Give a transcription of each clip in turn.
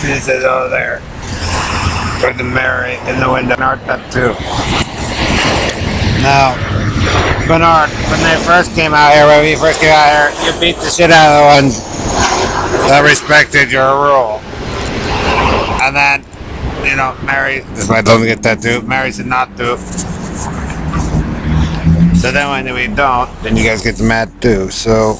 This is over there. With the Mary in the window. Bernard tattoo. Now, Bernard, when they first came out here, when we first came out here, you beat the shit out of the ones that respected your rule. And then, you know, Mary, this is why I don't get tattoo. Mary said not to. So then when we don't, then you guys get mad too. So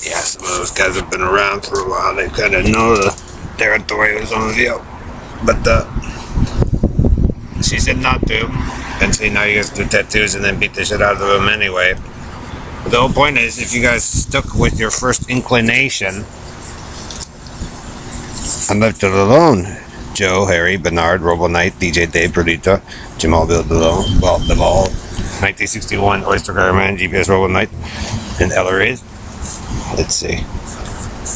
yeah, some of those guys have been around for a while. They kind of know the territory was on the deal. But she said not to. And see, now you guys do tattoos and then beat the shit out of them anyway. But the whole point is, if you guys stuck with your first inclination and left it alone, Joe, Harry, Bernard, Robo Knight, DJ Dave, Perdita, Jamal Bill DeVal, 1961, Oyster Caravan, GPS Robo Knight, and Ellery. Let's see.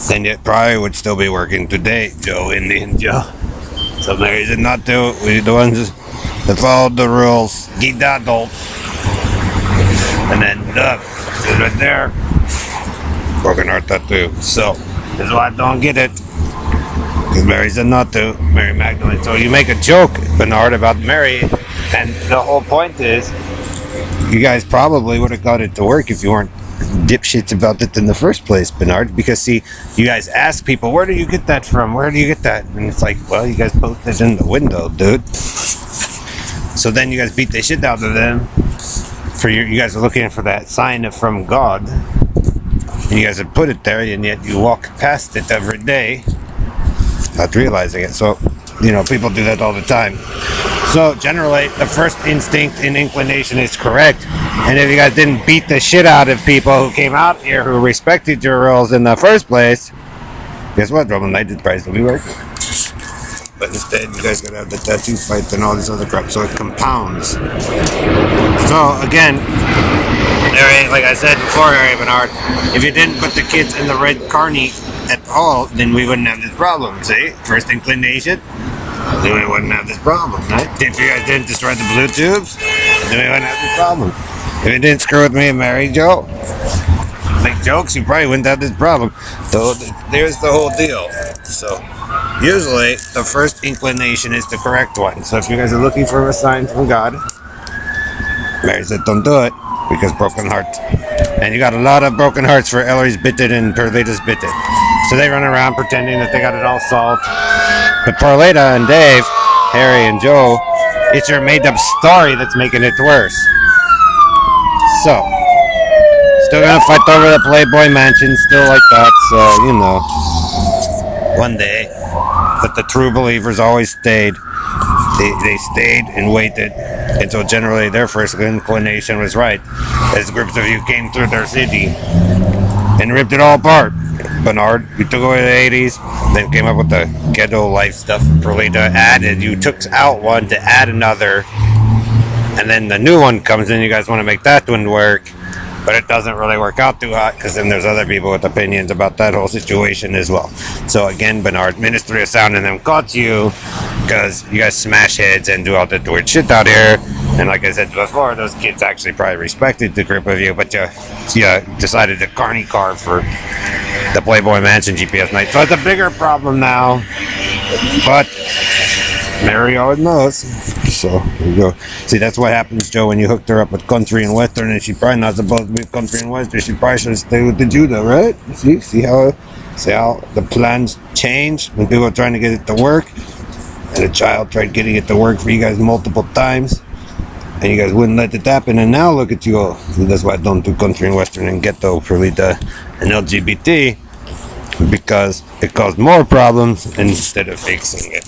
Then you probably would still be working today, Joe, Indian Joe. So Mary did not do it. We the ones that followed the rules. Get that adult. And then Doug is right there. Broken heart tattoo. So this is why I don't get it. Because Mary said not to. Mary Magdalene. So you make a joke, Bernard, about Mary. And the whole point is, you guys probably would have got it to work if you weren't dipshits about it in the first place, Bernard. Because see, you guys ask people, where do you get that from? Where do you get that? And it's like, well, you guys posted it in the window, dude. So then you guys beat the shit out of them. You guys are looking for that sign from God. And you guys have put it there, and yet you walk past it every day, not realizing it. So, you know, people do that all the time. So generally, the first instinct and inclination is correct. And if you guys didn't beat the shit out of people who came out here who respected your rules in the first place, guess what, Roman Knight, the price will be working. But instead, you guys gotta have the tattoo fight and all this other crap, so it compounds. So again, Harry, like I said before, Harry Bernard, if you didn't put the kids in the red carny at all, then we wouldn't have this problem. See, first inclination, then we wouldn't have this problem, right? If you guys didn't destroy the blue tubes, then we wouldn't have this problem. If you didn't screw with me and Mary Joe, make jokes, you probably wouldn't have this problem. So there's the whole deal. So usually the first inclination is the correct one. So if you guys are looking for a sign from God, Mary said don't do it because broken heart. And you got a lot of broken hearts for Ellery's Bitted and Perlita's Bitted. So they run around pretending that they got it all solved. But Perlita and Dave, Harry and Joe, it's your made up story that's making it worse. So still gonna fight over the Playboy Mansion, still like that, so, you know, one day. But the true believers always stayed. They stayed and waited until generally their first inclination was right, as groups of you came through their city and ripped it all apart. Bernard, you took away the 80s, then came up with the ghetto life stuff. Perlita added, you took out one to add another, and then the new one comes in, you guys want to make that one work. But it doesn't really work out too hot because then there's other people with opinions about that whole situation as well. So again, Bernard, Ministry of Sound and them caught you because you guys smash heads and do all that weird shit out here. And like I said before, those kids actually probably respected the group of you, but you decided to carny car for the Playboy Mansion GPS night. So it's a bigger problem now, but Mary always knows. So there you go. See, that's what happens, Joe, when you hooked her up with country and western, and she's probably not supposed to be country and western. She probably should stay with the Judah, right? See how the plans change when people are trying to get it to work, and a child tried getting it to work for you guys multiple times, and you guys wouldn't let it happen. And now look at you all. See, that's why I don't do country and western and ghetto, Perlita, and LGBT, because it caused more problems instead of fixing it.